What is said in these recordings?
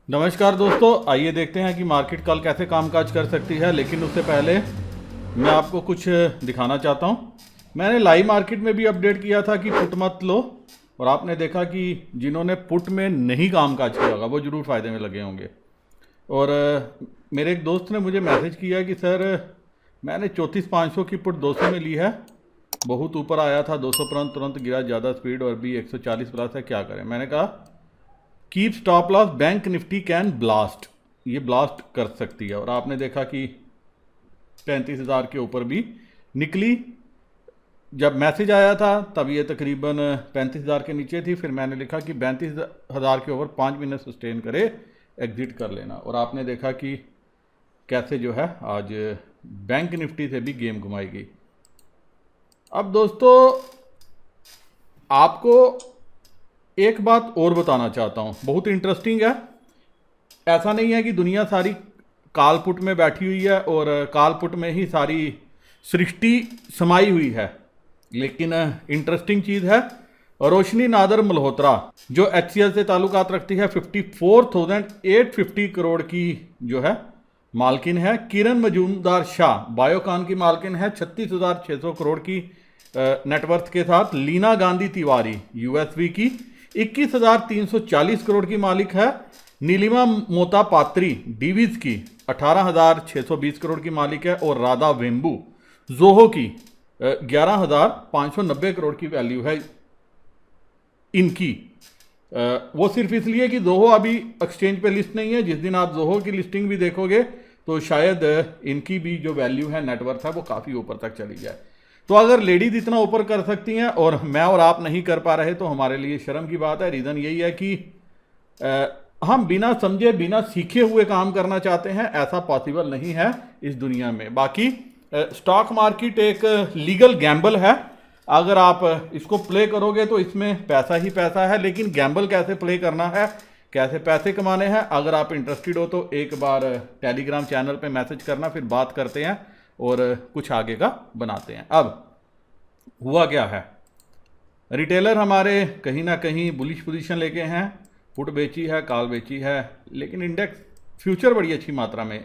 नमस्कार दोस्तों, आइए देखते हैं कि मार्केट कल कैसे कामकाज कर सकती है। लेकिन उससे पहले मैं आपको कुछ दिखाना चाहता हूं। मैंने लाइव मार्केट में भी अपडेट किया था कि पुट मत लो, और आपने देखा कि जिन्होंने पुट में नहीं कामकाज किया होगा वो ज़रूर फ़ायदे में लगे होंगे। और मेरे एक दोस्त ने मुझे मैसेज किया कि सर मैंने 34,500 की पुट 200 में ली है, बहुत ऊपर आया था 200 पर तुरंत गिरा, ज़्यादा स्पीड और भी 140 प्लस है, क्या करें। मैंने कहा keep stop loss bank Nifty can blast, ये ब्लास्ट कर सकती है। और आपने देखा कि 35,000 के ऊपर भी निकली। जब मैसेज आया था तब ये तकरीबन 35,000 के नीचे थी। फिर मैंने लिखा कि 32,000 के ऊपर 5 मिनट सस्टेन करे, एग्जिट कर लेना। और आपने देखा कि कैसे जो है आज बैंक निफ्टी से भी गेम घुमाई गई। अब दोस्तों आपको एक बात और बताना चाहता हूँ, बहुत इंटरेस्टिंग है। ऐसा नहीं है कि दुनिया सारी कालपुट में बैठी हुई है और कालपुट में ही सारी सृष्टि समाई हुई है। लेकिन इंटरेस्टिंग चीज़ है, रोशनी नादर मल्होत्रा जो HCL से ताल्लुकात रखती है, 54,850 करोड़ की जो है मालकिन है। किरण मजूमदार शाह बायोकॉन की मालकिन है 36,600 करोड़ की नेटवर्थ के साथ। लीना गांधी तिवारी USV की 21,340 करोड़ की मालिक है। नीलिमा मोता पात्री डीवीज की 18,620 करोड़ की मालिक है। और राधा वेम्बू जोहो की 11,590 करोड़ की वैल्यू है इनकी। वो सिर्फ इसलिए कि जोहो अभी एक्सचेंज पे लिस्ट नहीं है। जिस दिन आप जोहो की लिस्टिंग भी देखोगे तो शायद इनकी भी जो वैल्यू है नेटवर्थ है वो काफ़ी ऊपर तक चली जाए। तो अगर लेडीज इतना ऊपर कर सकती हैं और मैं और आप नहीं कर पा रहे तो हमारे लिए शर्म की बात है। रीज़न यही है कि हम बिना समझे बिना सीखे हुए काम करना चाहते हैं, ऐसा पॉसिबल नहीं है इस दुनिया में। बाकी स्टॉक मार्केट एक लीगल गैम्बल है। अगर आप इसको प्ले करोगे तो इसमें पैसा ही पैसा है। लेकिन गैम्बल कैसे प्ले करना है, कैसे पैसे कमाने हैं, अगर आप इंटरेस्टेड हो तो एक बार टेलीग्राम चैनल पे मैसेज करना, फिर बात करते हैं और कुछ आगे का बनाते हैं। अब हुआ क्या है, रिटेलर हमारे कहीं ना कहीं बुलिश पोजीशन लेके हैं, पुट बेची है, कॉल बेची है, लेकिन इंडेक्स फ्यूचर बड़ी अच्छी मात्रा में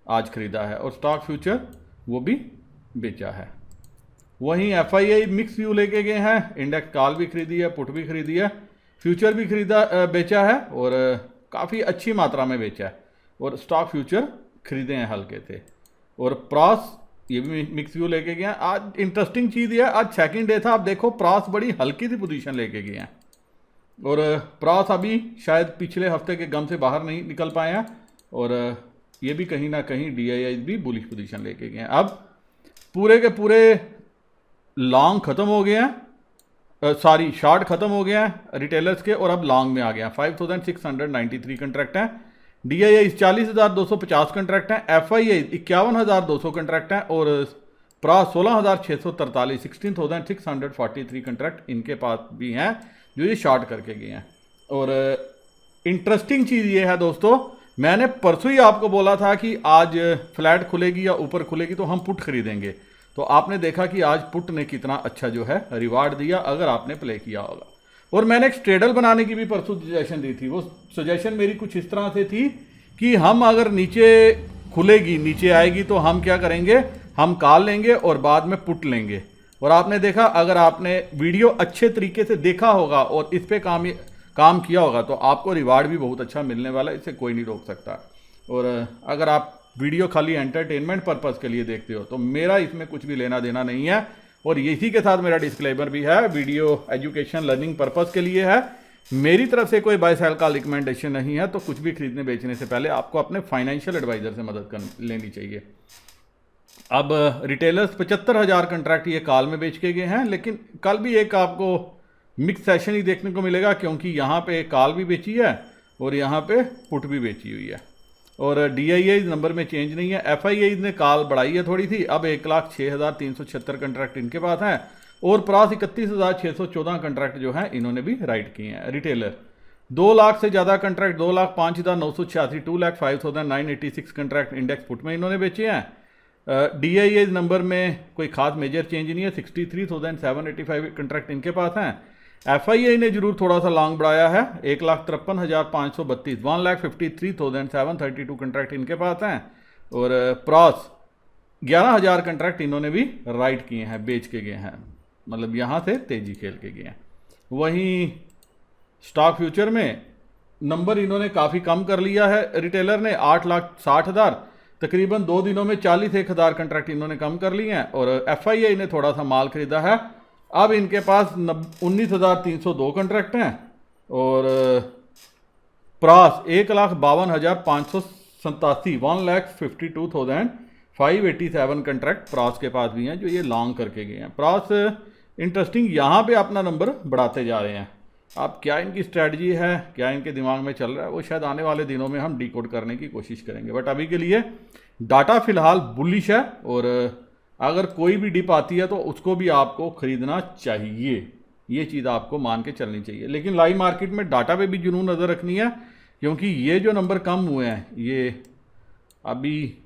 आज खरीदा है और स्टॉक फ्यूचर वो भी बेचा है। वहीं FII मिक्स व्यू लेके गए हैं, इंडेक्स कॉल भी खरीदी है, पुट भी खरीदी है, फ्यूचर भी बेचा है और काफ़ी अच्छी मात्रा में बेचा है। और स्टॉक फ्यूचर खरीदे हैं हल्के थे। और प्रॉस ये भी मिक्स व्यू लेके गए हैं। आज इंटरेस्टिंग चीज़ ये है, आज सेकंड डे था, आप देखो प्रॉस बड़ी हल्की सी पोजीशन लेके गए हैं और प्रॉस अभी शायद पिछले हफ्ते के गम से बाहर नहीं निकल पाए हैं। और ये भी कहीं ना कहीं DII भी बुलिश पोजीशन लेके गए हैं। अब पूरे के पूरे लॉन्ग ख़त्म हो गए हैं, सॉरी शॉर्ट ख़त्म हो गए हैं रिटेलर्स के, और अब लॉन्ग में आ गए हैं। 5,693 कंट्रैक्ट हैं। DII 40,250 कंट्रैक्ट हैं। FII 51,200 कंट्रैक्ट हैं और प्रॉस 16,643 16,643 कंट्रैक्ट इनके पास भी हैं जो ये शॉर्ट करके गए हैं। और इंटरेस्टिंग चीज़ ये है दोस्तों, मैंने परसों ही आपको बोला था कि आज फ्लैट खुलेगी या ऊपर खुलेगी तो हम पुट खरीदेंगे। तो आपने देखा कि आज पुट ने कितना अच्छा जो है रिवार्ड दिया, अगर आपने प्ले किया होगा। और मैंने एक स्ट्रेडल बनाने की भी परसों सजेशन दी थी। वो सजेशन मेरी कुछ इस तरह से थी कि हम अगर नीचे खुलेगी, नीचे आएगी तो हम क्या करेंगे, हम कॉल लेंगे और बाद में पुट लेंगे। और आपने देखा, अगर आपने वीडियो अच्छे तरीके से देखा होगा और इस पर काम किया होगा तो आपको रिवार्ड भी बहुत अच्छा मिलने वाला है, इससे कोई नहीं रोक सकता। और अगर आप वीडियो खाली एंटरटेनमेंट पर्पज़ के लिए देखते हो तो मेरा इसमें कुछ भी लेना देना नहीं है। और इसी के साथ मेरा डिस्क्लेमर भी है, वीडियो एजुकेशन लर्निंग पर्पज़ के लिए है, मेरी तरफ से कोई बाय सेल का रिकमेंडेशन नहीं है। तो कुछ भी खरीदने बेचने से पहले आपको अपने फाइनेंशियल एडवाइज़र से मदद लेनी चाहिए। अब रिटेलर्स 75,000 कंट्रैक्ट ये कॉल में बेच के गए हैं। लेकिन कल भी एक आपको मिक्स सेशन ही देखने को मिलेगा, क्योंकि यहाँ पे कॉल भी बेची है और यहाँ पे पुट भी बेची हुई है। और DII नंबर में चेंज नहीं है। FII ने कॉल बढ़ाई है थोड़ी सी, अब 1,06,376 कंट्रैक्ट इनके पास हैं। और प्रॉस 31,614 कंट्रैक्ट जो हैं इन्होंने भी राइट किए हैं। रिटेलर 2 लाख से ज़्यादा कंट्रैक्ट 2,05,986 2,05,986 कंट्रैक्ट इंडेक्स पुट में इन्होंने बेचे हैं। DII नंबर में कोई खास मेजर चेंज नहीं है। 63,785 कंट्रैक्ट इनके पास हैं। FII ने जरूर थोड़ा सा लॉन्ग बढ़ाया है, 1,53,532, 1,53,732 कंट्रैक्ट इनके पास हैं। और प्रॉस 11,000 कंट्रैक्ट इन्होंने भी राइट किए हैं, बेच के गए हैं, मतलब यहाँ से तेजी खेल के गए हैं। वहीं स्टॉक फ्यूचर में नंबर इन्होंने काफ़ी कम कर लिया है, रिटेलर ने 8,60,000, तकरीबन 2 दिनों में 41,000 कंट्रैक्ट इन्होंने कम कर लिए हैं। और FII ने थोड़ा सा माल खरीदा है, अब इनके पास 19,302 कंट्रैक्ट हैं। और प्रास 1,52,587, 1,52,587 कंट्रैक्ट प्रास के पास भी हैं, जो ये लॉन्ग करके गए हैं। प्रास इंटरेस्टिंग यहाँ पे अपना नंबर बढ़ाते जा रहे हैं। अब क्या इनकी स्ट्रैटेजी है, क्या इनके दिमाग में चल रहा है, वो शायद आने वाले दिनों में हम डिकोड करने की कोशिश करेंगे। बट अभी के लिए डाटा फिलहाल बुलिश है, और अगर कोई भी डिप आती है तो उसको भी आपको खरीदना चाहिए, ये चीज़ आपको मान के चलनी चाहिए। लेकिन लाइव मार्केट में डाटा पे भी जुनून नज़र रखनी है, क्योंकि ये जो नंबर कम हुए हैं ये अभी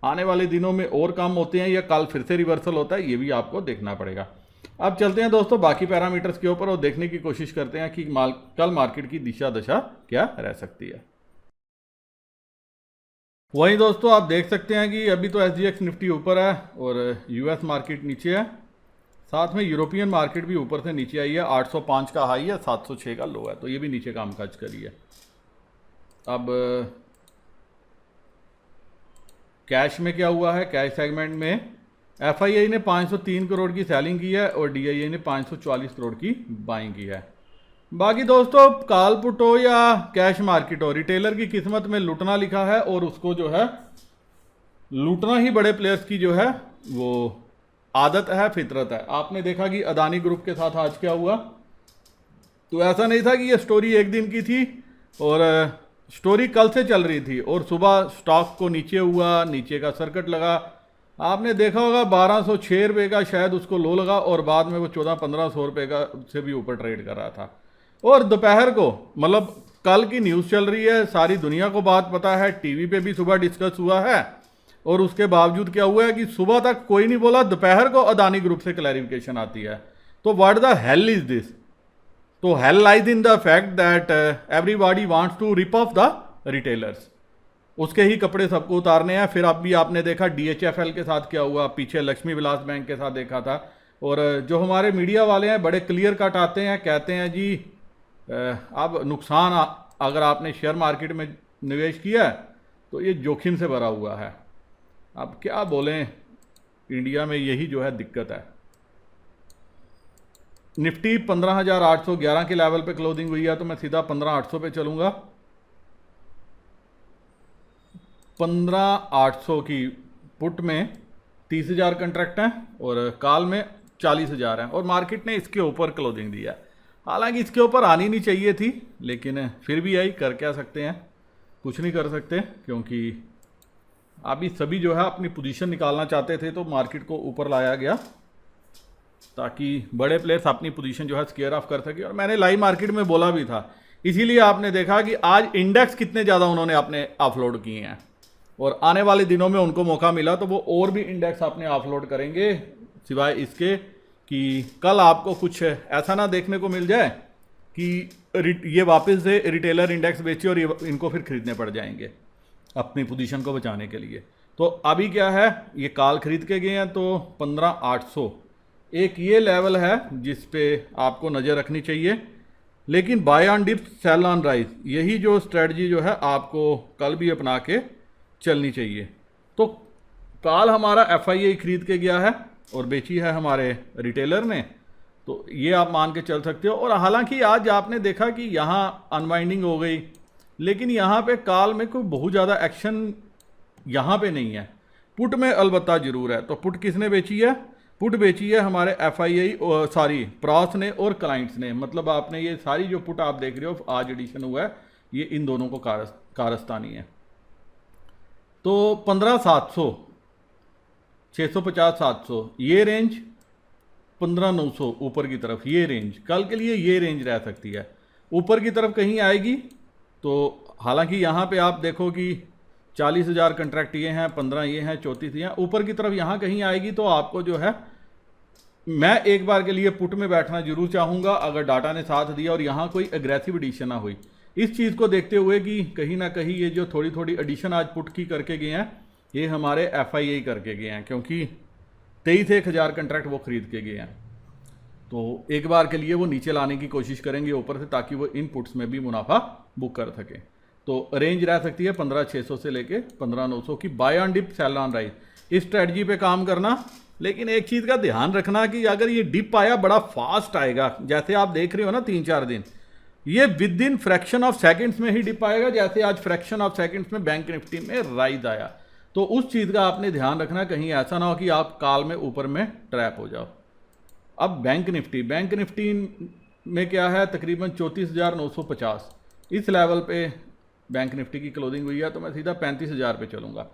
आने वाले दिनों में और कम होते हैं या कल फिर से रिवर्सल होता है, ये भी आपको देखना पड़ेगा। अब चलते हैं दोस्तों बाकी पैरामीटर्स के ऊपर और देखने की कोशिश करते हैं कि कल मार्केट की दिशा दशा क्या रह सकती है। वहीं दोस्तों आप देख सकते हैं कि अभी तो SGX निफ्टी ऊपर है और US मार्केट नीचे है, साथ में यूरोपियन मार्केट भी ऊपर से नीचे आई है। 805 का हाई है, 706 का लो है, तो ये भी नीचे कामकाज करी है। अब कैश में क्या हुआ है, कैश सेगमेंट में FII ने 503 करोड़ की सेलिंग की है और DII ने 544 करोड़ की बाइंग की है। बाकी दोस्तों कॉल पुट हो या कैश मार्केट हो, रिटेलर की किस्मत में लूटना लिखा है, और उसको जो है लूटना ही बड़े प्लेयर्स की जो है वो आदत है, फितरत है। आपने देखा कि अदानी ग्रुप के साथ आज क्या हुआ, तो ऐसा नहीं था कि ये स्टोरी एक दिन की थी, और स्टोरी कल से चल रही थी, और सुबह स्टॉक को नीचे हुआ, नीचे का सर्किट लगा, आपने देखा होगा 1206 रुपये का शायद उसको लो लगा, और बाद में वो 1400-1500 रुपये का से भी ऊपर ट्रेड कर रहा था। और दोपहर को मतलब कल की न्यूज़ चल रही है, सारी दुनिया को बात पता है, टीवी पे भी सुबह डिस्कस हुआ है, और उसके बावजूद क्या हुआ है कि सुबह तक कोई नहीं बोला, दोपहर को अदानी ग्रुप से क्लैरिफिकेशन आती है। तो what the hell is this? तो hell lies in the fact that everybody wants to rip off the retailers, उसके ही कपड़े सबको उतारने हैं। फिर अब भी आपने देखा DHFL के साथ क्या हुआ, पीछे लक्ष्मी विलास बैंक के साथ देखा था। और जो हमारे मीडिया वाले हैं बड़े क्लियर कट आते हैं, कहते हैं जी अब नुकसान अगर आपने शेयर मार्केट में निवेश किया है तो ये जोखिम से भरा हुआ है। अब क्या बोलें, इंडिया में यही जो है दिक्कत है। निफ्टी 15,811 के लेवल पे क्लोजिंग हुई है, तो मैं सीधा 15,800 पे चलूँगा। 15,800 की पुट में 30,000 कंट्रैक्ट हैं और कॉल में 40,000 हैं, और मार्केट ने इसके ऊपर क्लोजिंग दी है। हालांकि इसके ऊपर आनी नहीं चाहिए थी, लेकिन फिर भी आई, कर क्या सकते हैं, कुछ नहीं कर सकते, क्योंकि अभी सभी जो है अपनी पोजीशन निकालना चाहते थे, तो मार्केट को ऊपर लाया गया ताकि बड़े प्लेयर्स अपनी पोजीशन जो है स्केयर ऑफ कर सके। और मैंने लाइव मार्केट में बोला भी था, इसीलिए आपने देखा कि आज इंडेक्स कितने ज़्यादा उन्होंने अपने ऑफलोड किए हैं, और आने वाले दिनों में उनको मौका मिला तो वो और भी इंडेक्स अपने ऑफलोड करेंगे, सिवाय इसके कि कल आपको कुछ ऐसा ना देखने को मिल जाए कि ये वापस से रिटेलर इंडेक्स बेचे और इनको फिर खरीदने पड़ जाएंगे अपनी पोजीशन को बचाने के लिए। तो अभी क्या है, ये कॉल खरीद के गए हैं, तो 15,800 एक ये लेवल है जिस पे आपको नज़र रखनी चाहिए। लेकिन buy on dip sell on rise, यही जो स्ट्रेटजी जो है आपको कल भी अपना के चलनी चाहिए। तो कॉल हमारा FII खरीद के गया है और बेची है हमारे रिटेलर ने, तो ये आप मान के चल सकते हो। और हालांकि आज आपने देखा कि यहाँ अनवाइंडिंग हो गई, लेकिन यहाँ पे कॉल में कोई बहुत ज़्यादा एक्शन यहाँ पे नहीं है। पुट में अलबत्ता ज़रूर है। तो पुट किसने बेची है? पुट बेची है हमारे FII सॉरी प्रॉस ने और क्लाइंट्स ने। मतलब आपने ये सारी जो पुट आप देख रहे हो आज एडिशन हुआ है, ये इन दोनों को कारस्तानी है। तो 15,700, 650-700 ये रेंज, 15,900 ऊपर की तरफ ये रेंज, कल के लिए ये रेंज रह सकती है। ऊपर की तरफ कहीं आएगी तो हालांकि यहाँ पे आप देखो कि 40,000 कंट्रैक्ट ये हैं, 15 ये हैं, 34 ये हैं, ऊपर की तरफ यहाँ कहीं आएगी तो आपको जो है मैं एक बार के लिए पुट में बैठना जरूर चाहूँगा अगर डाटा ने साथ दिया और यहाँ कोई एग्रेसिव एडिशन ना हुई। इस चीज़ को देखते हुए कि कहीं ना कहीं ये जो थोड़ी थोड़ी एडिशन आज पुट की करके गए हैं, ये हमारे FIA करके गए हैं, क्योंकि 23,000 कंट्रैक्ट वो खरीद के गए हैं। तो एक बार के लिए वो नीचे लाने की कोशिश करेंगे ऊपर से, ताकि वो इन पुट्स में भी मुनाफा बुक कर सकें। तो रेंज रह सकती है 15,600 से लेके 15,900 की। Buy on dip sell on rise, इस स्ट्रेटजी पे काम करना। लेकिन एक चीज़ का ध्यान रखना कि अगर ये डिप आया बड़ा फास्ट आएगा, जैसे आप देख रहे हो ना 3-4 दिन, ये with in fraction of seconds में ही डिप आएगा, जैसे आज फ्रैक्शन ऑफ सेकंड्स में बैंक निफ्टी में राइज आया। तो उस चीज़ का आपने ध्यान रखना, कहीं ऐसा ना हो कि आप काल में ऊपर में ट्रैप हो जाओ। अब बैंक निफ्टी में क्या है, तकरीबन 34,950 इस लेवल पे बैंक निफ्टी की क्लोजिंग हुई है। तो मैं सीधा 35,000 पे चलूँगा।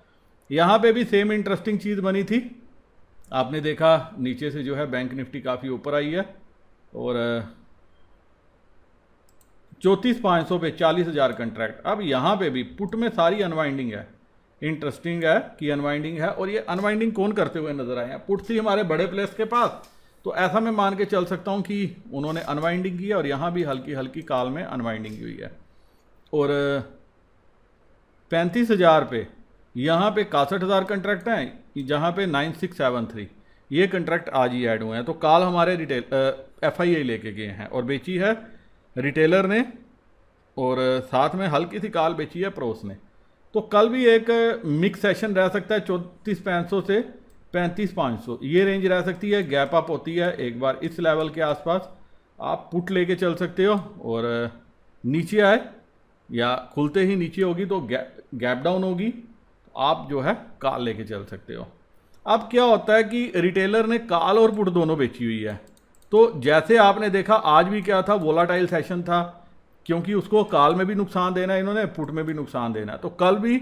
यहाँ पे भी सेम इंटरेस्टिंग चीज़ बनी थी, आपने देखा नीचे से जो है बैंक निफ्टी काफ़ी ऊपर आई है और 34,500 पे 40,000 कंट्रैक्ट। अब यहाँ पे भी पुट में सारी अनवाइंडिंग है। इंटरेस्टिंग है कि अनवाइंडिंग है, और ये अनवाइंडिंग कौन करते हुए नजर आए हैं? पुट थी हमारे बड़े प्लेयर्स के पास, तो ऐसा मैं मान के चल सकता हूँ कि उन्होंने अनवाइंडिंग की है और यहाँ भी हल्की हल्की काल में अनवाइंडिंग हुई है। और 35,000 पे यहाँ पे 61,000 कंट्रैक्ट हैं, जहाँ पे 9673 ये कंट्रैक्ट आज ही ऐड हुए हैं। तो काल हमारे रिटेल FIA लेके गए हैं और बेची है रिटेलर ने, और साथ में हल्की सी काल बेची है प्रोस ने। तो कल भी एक मिक्स सेशन रह सकता है 34,500 से 35,500 ये रेंज रह सकती है। गैप अप होती है एक बार इस लेवल के आसपास, आप पुट लेके चल सकते हो, और नीचे आए या खुलते ही नीचे होगी तो गैप डाउन होगी, आप जो है काल लेके चल सकते हो। अब क्या होता है कि रिटेलर ने काल और पुट दोनों बेची हुई है, तो जैसे आपने देखा आज भी क्या था, वोलाटाइल सेशन था, क्योंकि उसको काल में भी नुकसान देना है इन्होंने, पुट में भी नुकसान देना है। तो कल भी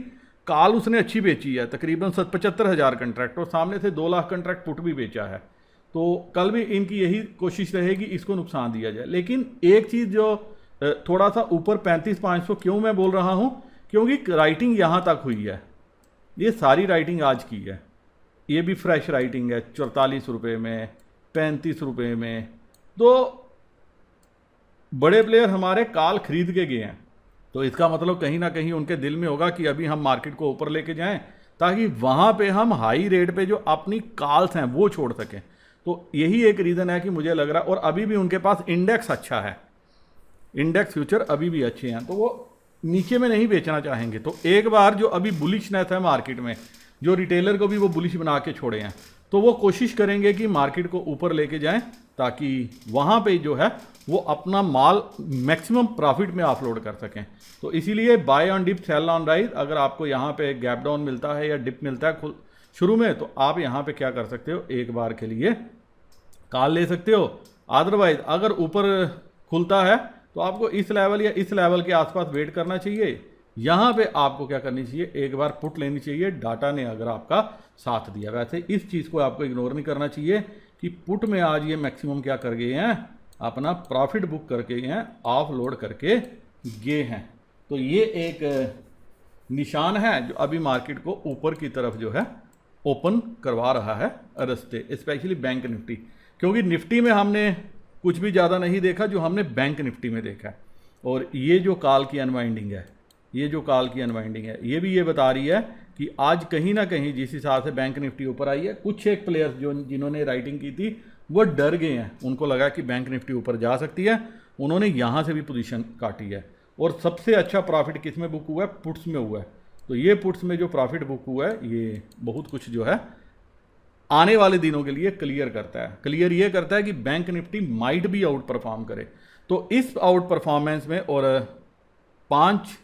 काल उसने अच्छी बेची है, तकरीबन 75,000 कंट्रैक्ट, और सामने से 2 लाख कंट्रैक्ट पुट भी बेचा है। तो कल भी इनकी यही कोशिश रहेगी इसको नुकसान दिया जाए। लेकिन एक चीज़ जो थोड़ा सा ऊपर 35,500 क्यों मैं बोल रहा हूँ, क्योंकि राइटिंग यहाँ तक हुई है, ये सारी राइटिंग आज की है, ये भी फ्रेश राइटिंग है 44 रुपये में, 35 रुपये में। तो बड़े प्लेयर हमारे काल खरीद के गए हैं, तो इसका मतलब कहीं ना कहीं उनके दिल में होगा कि अभी हम मार्केट को ऊपर लेके जाएं, ताकि वहाँ पे हम हाई रेट पे जो अपनी कॉल्स हैं वो छोड़ सकें। तो यही एक रीज़न है कि मुझे लग रहा है, और अभी भी उनके पास इंडेक्स अच्छा है, इंडेक्स फ्यूचर अभी भी अच्छे हैं, तो वो नीचे में नहीं बेचना चाहेंगे। तो एक बार जो अभी बुलिशनेस है मार्केट में, जो रिटेलर को भी वो बुलिश बना के छोड़े हैं, तो वो कोशिश करेंगे कि मार्केट को ऊपर लेके जाएं, ताकि वहाँ पे जो है वो अपना माल मैक्सिमम प्रॉफिट में ऑफलोड कर सकें। तो इसीलिए buy on dip sell on rise, अगर आपको यहाँ पे गैप डाउन मिलता है या डिप मिलता है शुरू में, तो आप यहाँ पे क्या कर सकते हो, एक बार के लिए कॉल ले सकते हो। अदरवाइज अगर ऊपर खुलता है तो आपको इस लेवल या इस लेवल के आसपास वेट करना चाहिए। यहाँ पे आपको क्या करनी चाहिए, एक बार पुट लेनी चाहिए, डाटा ने अगर आपका साथ दिया। वैसे इस चीज़ को आपको इग्नोर नहीं करना चाहिए कि पुट में आज ये मैक्सिमम क्या कर गए हैं, अपना प्रॉफिट बुक करके हैं, ऑफ लोड करके गए हैं। तो ये एक निशान है जो अभी मार्केट को ऊपर की तरफ जो है ओपन करवा रहा है रास्ते, स्पेशली बैंक निफ्टी, क्योंकि निफ्टी में हमने कुछ भी ज़्यादा नहीं देखा जो हमने बैंक निफ्टी में देखा है। और ये जो काल की अनवाइंडिंग है, ये जो काल की अनवाइंडिंग है, ये भी ये बता रही है कि आज कहीं ना कहीं जिस हिसाब से बैंक निफ्टी ऊपर आई है, कुछ एक प्लेयर्स जो जिन्होंने राइटिंग की थी वो डर गए हैं, उनको लगा कि बैंक निफ्टी ऊपर जा सकती है, उन्होंने यहाँ से भी पोजीशन काटी है। और सबसे अच्छा प्रॉफिट किस में बुक हुआ है, पुट्स में हुआ है। तो ये पुट्स में जो प्रॉफिट बुक हुआ है, ये बहुत कुछ जो है आने वाले दिनों के लिए क्लियर करता है। क्लियर ये करता है कि बैंक निफ्टी माइट भी आउट परफॉर्म करे। तो इस आउट परफॉर्मेंस में, और 5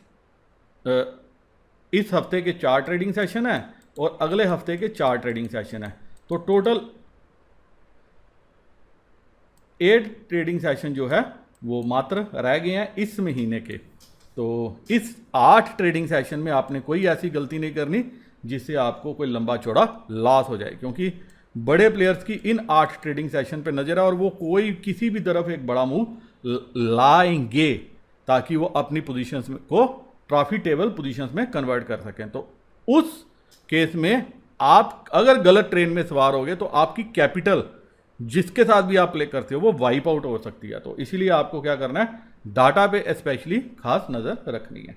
इस हफ्ते के 4 ट्रेडिंग सेशन है और अगले हफ्ते के 4 ट्रेडिंग सेशन है, तो टोटल 8 ट्रेडिंग सेशन जो है वो मात्र रह गए हैं इस महीने के। तो इस 8 ट्रेडिंग सेशन में आपने कोई ऐसी गलती नहीं करनी जिससे आपको कोई लंबा चौड़ा लॉस हो जाए, क्योंकि बड़े प्लेयर्स की इन 8 ट्रेडिंग सेशन पे नजर है और वो कोई किसी भी तरफ एक बड़ा मूव लाएंगे ताकि वो अपनी पोजीशंस को प्रॉफिटेबल पोजीशंस में कन्वर्ट कर सकें। तो उस केस में आप अगर गलत ट्रेन में सवार हो गए तो आपकी कैपिटल जिसके साथ भी आप प्ले करते हो वो वाइप आउट हो सकती है। तो इसीलिए आपको क्या करना है, डाटा पे स्पेशली खास नज़र रखनी है।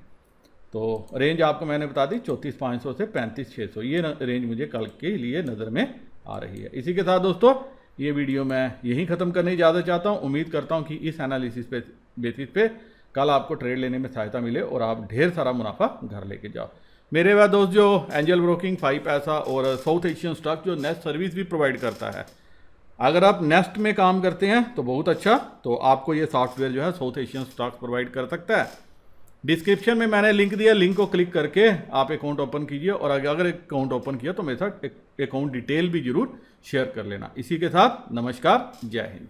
तो रेंज आपको मैंने बता दी 34,500 से 35,600, ये रेंज मुझे कल के लिए नज़र में आ रही है। इसी के साथ दोस्तों ये वीडियो मैं यहीं ख़त्म करने ज़्यादा चाहता हूँ। उम्मीद करता हूँ कि इस एनालिसिस पे बेसिस पे कल आपको ट्रेड लेने में सहायता मिले और आप ढेर सारा मुनाफा घर लेके जाओ। मेरे वह दोस्त जो एंजल ब्रोकिंग, 5 पैसा और साउथ एशियन स्टॉक जो नेस्ट सर्विस भी प्रोवाइड करता है, अगर आप नेस्ट में काम करते हैं तो बहुत अच्छा, तो आपको ये सॉफ्टवेयर जो है साउथ एशियन स्टॉक्स प्रोवाइड कर सकता है। डिस्क्रिप्शन में मैंने लिंक दिया, लिंक को क्लिक करके आप अकाउंट ओपन कीजिए और अगर अकाउंट ओपन किया तो मेरे साथ अकाउंट डिटेल भी जरूर शेयर कर लेना। इसी के साथ नमस्कार, जय हिंद।